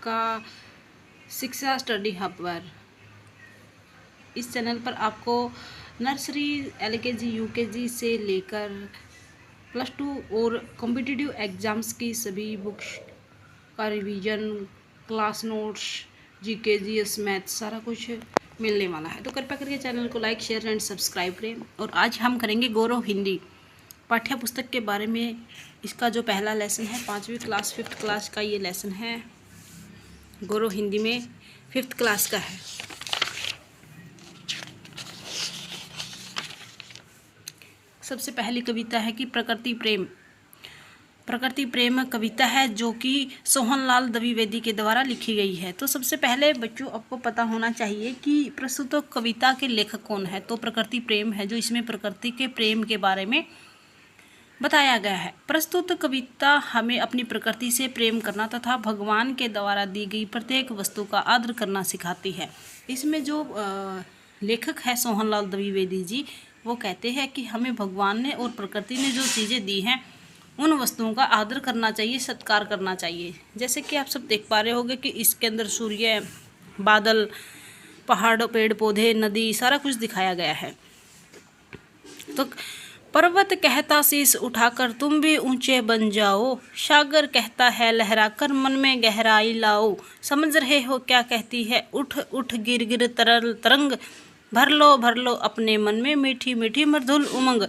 आपका शिक्षा study hub पर। इस चैनल पर आपको नर्सरी, LKG, UKG से लेकर +2 और कॉम्पिटिटिव एग्ज़ाम्स की सभी बुक्स का revision, class notes, GK, GS, math सारा कुछ मिलने वाला है। तो कृपया करके चैनल को लाइक, शेयर एंड सब्सक्राइब करें। और आज हम करेंगे गौरव हिंदी पाठ्य पुस्तक के बारे में। इसका जो पहला लेसन है 5वीं क्लास 5th क्लास का ये लेसन है। गौरव हिंदी में 5th क्लास का है। सबसे पहली कविता है कि प्रकृति प्रेम। प्रकृति प्रेम कविता है जो कि सोहनलाल द्विवेदी के द्वारा लिखी गई है। तो सबसे पहले बच्चों आपको पता होना चाहिए कि प्रस्तुत कविता के लेखक कौन है। तो प्रकृति प्रेम है, जो इसमें प्रकृति के प्रेम के बारे में बताया गया है। प्रस्तुत कविता हमें अपनी प्रकृति से प्रेम करना तथा भगवान के द्वारा दी गई प्रत्येक वस्तु का आदर करना सिखाती है। इसमें जो लेखक है सोहनलाल द्विवेदी जी, वो कहते हैं कि हमें भगवान ने और प्रकृति ने जो चीज़ें दी हैं उन वस्तुओं का आदर करना चाहिए, सत्कार करना चाहिए। जैसे कि आप सब देख पा रहे होंगे कि इसके अंदर सूर्य, बादल, पहाड़, पेड़ पौधे, नदी सारा कुछ दिखाया गया है। तो पर्वत कहता शीश उठाकर तुम भी ऊंचे बन जाओ, सागर कहता है लहराकर मन में गहराई लाओ, समझ रहे हो क्या कहती है उठ उठ गिर गिर तरल तरंग, भर लो अपने मन में मीठी मीठी मृदुल उमंग।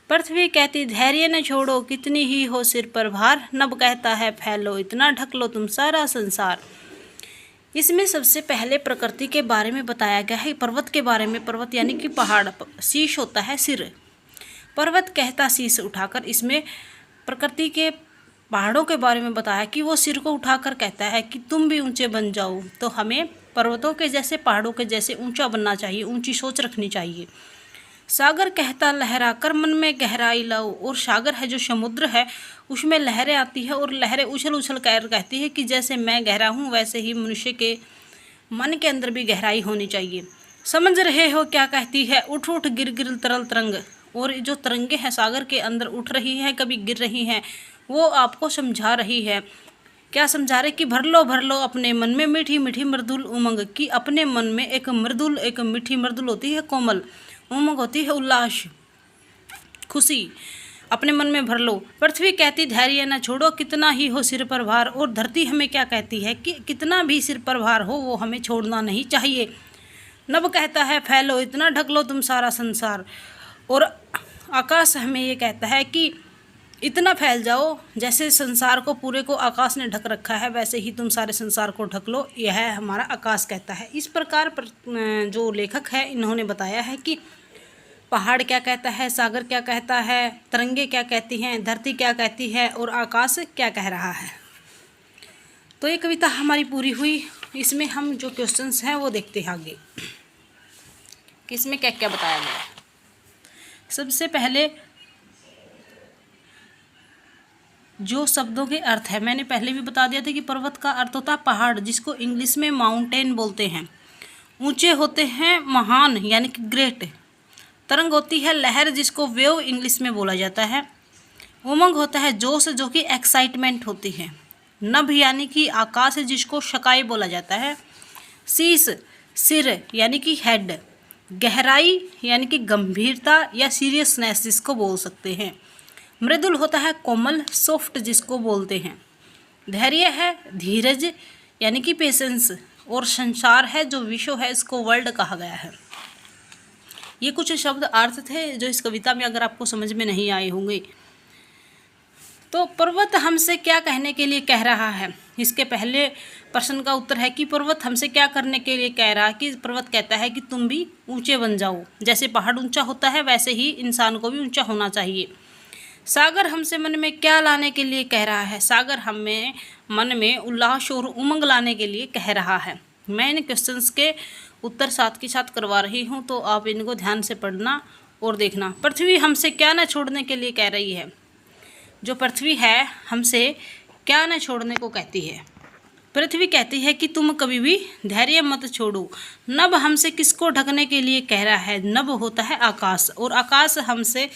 पृथ्वी कहती धैर्य न छोड़ो कितनी ही हो सिर पर भार, नभ कहता है फैलो इतना ढक लो तुम सारा संसार। इसमें सबसे पहले प्रकृति के बारे में बताया गया है, पर्वत के बारे में। पर्वत यानी कि पहाड़, शीश होता है सिर। पर्वत कहता शीश उठाकर, इसमें प्रकृति के पहाड़ों के बारे में बताया कि वो सिर को उठाकर कहता है कि तुम भी ऊंचे बन जाओ। तो हमें पर्वतों के जैसे, पहाड़ों के जैसे ऊंचा बनना चाहिए, ऊंची सोच रखनी चाहिए। सागर कहता लहरा कर मन में गहराई लाओ, और सागर है जो समुद्र है उसमें लहरें आती है और लहरें उछल उछल कर कहती है कि जैसे मैं गहरा हूँ वैसे ही मनुष्य के मन के अंदर भी गहराई होनी चाहिए। समझ रहे हो क्या कहती है उठ उठ गिर गिर तरल तरंग, और जो तरंगे हैं सागर के अंदर उठ रही हैं, कभी गिर रही हैं, वो आपको समझा रही है। क्या समझा रहे कि भर लो अपने मन में मीठी मीठी मृदुल उमंग, कि अपने मन में एक मृदुल, एक मीठी मृदुल होती है कोमल, उमंग होती है उल्लास, खुशी, अपने मन में भर लो। पृथ्वी कहती धैर्य न छोड़ो कितना ही हो सिर पर भार, और धरती हमें क्या कहती है कि कितना भी सिर पर भार हो वो हमें छोड़ना नहीं चाहिए। नभ कहता है फैलो इतना ढक लो तुम सारा संसार, और आकाश हमें ये कहता है कि इतना फैल जाओ, जैसे संसार को पूरे को आकाश ने ढक रखा है वैसे ही तुम सारे संसार को ढक लो, यह हमारा आकाश कहता है। इस प्रकार जो लेखक है इन्होंने बताया है कि पहाड़ क्या कहता है, सागर क्या कहता है, तरंगे क्या कहती हैं, धरती क्या कहती है और आकाश क्या कह रहा है। तो ये कविता हमारी पूरी हुई। इसमें हम जो क्वेश्चंस हैं वो देखते हैं आगे कि इसमें क्या क्या बताया गया है। सबसे पहले जो शब्दों के अर्थ है, मैंने पहले भी बता दिया था कि पर्वत का अर्थ होता है पहाड़, जिसको इंग्लिश में माउंटेन बोलते हैं। ऊंचे होते हैं महान यानी कि ग्रेट। तरंग होती है लहर, जिसको वेव इंग्लिश में बोला जाता है। उमंग होता है जोश, जो कि एक्साइटमेंट होती है। नभ यानी कि आकाश, जिसको शकाई बोला जाता है। शीश सिर यानी कि हेड। गहराई यानी कि गंभीरता या सीरियसनेस जिसको बोल सकते हैं। मृदुल होता है कोमल, सॉफ्ट जिसको बोलते हैं। धैर्य है धीरज यानी कि पेशेंस, और संसार है जो विश्व है, इसको वर्ल्ड कहा गया है। ये कुछ शब्द अर्थ थे जो इस कविता में अगर आपको समझ में नहीं आए होंगे। तो पर्वत हमसे क्या कहने के लिए कह रहा है, इसके पहले प्रश्न का उत्तर है कि पर्वत हमसे क्या करने के लिए कह रहा है। कि पर्वत कहता है कि तुम भी ऊंचे बन जाओ, जैसे पहाड़ ऊंचा होता है वैसे ही इंसान को भी ऊंचा होना चाहिए। सागर हमसे मन में क्या लाने के लिए कह रहा है, सागर हमें मन में उल्लास और उमंग लाने के लिए कह रहा है। मैं इन क्वेश्चंस के उत्तर साथ के साथ करवा रही हूँ, तो आप इनको ध्यान से पढ़ना और देखना। पृथ्वी हमसे क्या न छोड़ने के लिए कह रही है, जो पृथ्वी है हमसे क्या न छोड़ने को कहती है। पृथ्वी कहती है कि तुम कभी भी धैर्य मत छोड़ो। नभ हमसे किसको ढकने के लिए कह रहा है, नभ होता है आकाश, और आकाश हमसे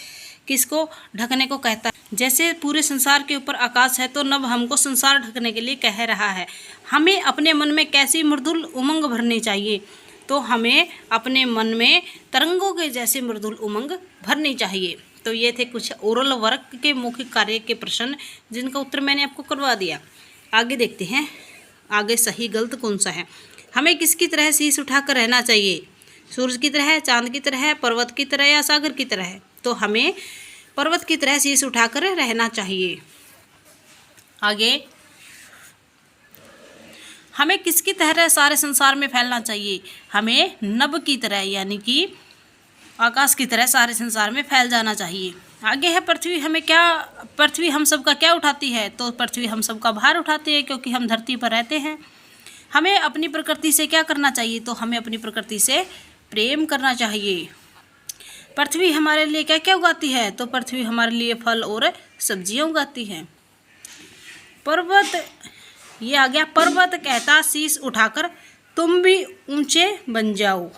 किसको ढकने को कहता है। जैसे पूरे संसार के ऊपर आकाश है तो नभ हमको संसार ढकने के लिए कह रहा है। हमें अपने मन में कैसी मृदुल उमंग भरनी चाहिए, तो हमें अपने मन में तरंगों के जैसे मृदुल उमंग भरनी चाहिए। तो ये थे कुछ ओरल वर्क के मौखिक कार्य के प्रश्न जिनका उत्तर मैंने आपको करवा दिया। आगे देखते हैं, आगे सही गलत कौन सा है। हमें किसकी तरह शीश उठाकर रहना चाहिए, सूरज की तरह, चांद की तरह, पर्वत की तरह या सागर की तरह। तो हमें पर्वत की तरह शीश उठाकर रहना चाहिए। आगे, हमें किसकी तरह सारे संसार में फैलना चाहिए, हमें नभ की तरह यानी कि आकाश की तरह सारे संसार में फैल जाना चाहिए। आगे है पृथ्वी पृथ्वी हम सब का क्या उठाती है, तो पृथ्वी हम सब का भार उठाती है क्योंकि हम धरती पर रहते हैं। हमें अपनी प्रकृति से क्या करना चाहिए, तो हमें अपनी प्रकृति से प्रेम करना चाहिए। पृथ्वी हमारे लिए क्या क्या उगाती है, तो पृथ्वी हमारे लिए फल और सब्जियां उगाती है। पर्वत, ये आ गया, पर्वत कहता शीश उठाकर तुम भी ऊंचे बन जाओ।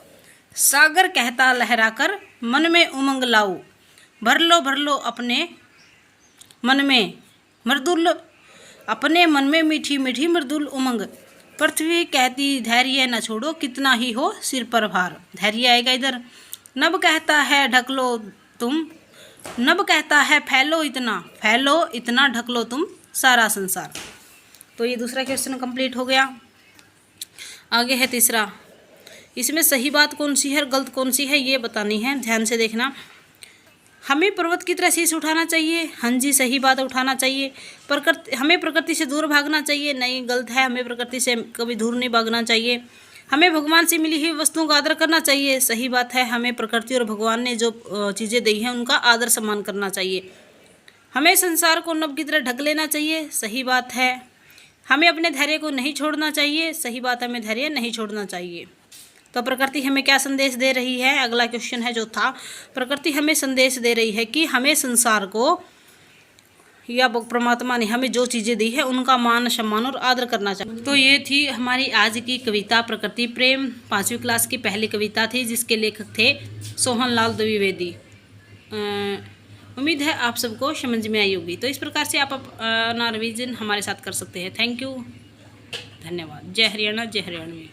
सागर कहता लहराकर मन में उमंग लाओ। भर लो अपने मन में मृदुल, अपने मन में मीठी मीठी मृदुल उमंग। पृथ्वी कहती धैर्य न छोड़ो कितना ही हो सिर पर भार। धैर्य आएगा इधर। नभ कहता है ढक लो तुम, नभ कहता है फैलो इतना ढक लो तुम सारा संसार। तो ये दूसरा क्वेश्चन कंप्लीट हो गया। आगे है तीसरा, इसमें सही बात कौन सी है और गलत कौन सी है ये बतानी है, ध्यान से देखना। हमें पर्वत की तरह शीश उठाना चाहिए, हाँ जी सही बात उठाना चाहिए। हमें प्रकृति से दूर भागना चाहिए, नहीं गलत है, हमें प्रकृति से कभी दूर नहीं भागना चाहिए। हमें भगवान से मिली हुई वस्तुओं का आदर करना चाहिए, सही बात है, हमें प्रकृति और भगवान ने जो चीज़ें दी हैं उनका आदर सम्मान करना चाहिए। हमें संसार को नभ की तरह ढक लेना चाहिए, सही बात है। हमें अपने धैर्य को नहीं छोड़ना चाहिए, सही बात है, हमें धैर्य नहीं छोड़ना चाहिए। तो प्रकृति हमें क्या संदेश दे रही है, अगला क्वेश्चन है जो था, प्रकृति हमें संदेश दे रही है कि हमें संसार को या परमात्मा ने हमें जो चीज़ें दी है उनका मान सम्मान और आदर करना चाहिए। तो ये थी हमारी आज की कविता प्रकृति प्रेम, 5वीं क्लास की पहली कविता थी जिसके लेखक थे सोहनलाल द्विवेदी। उम्मीद है आप सबको समझ में आई होगी। तो इस प्रकार से आप अपना रिवीजन हमारे साथ कर सकते हैं। थैंक यू, धन्यवाद। जय हरियाणा, जय हरियाणवी।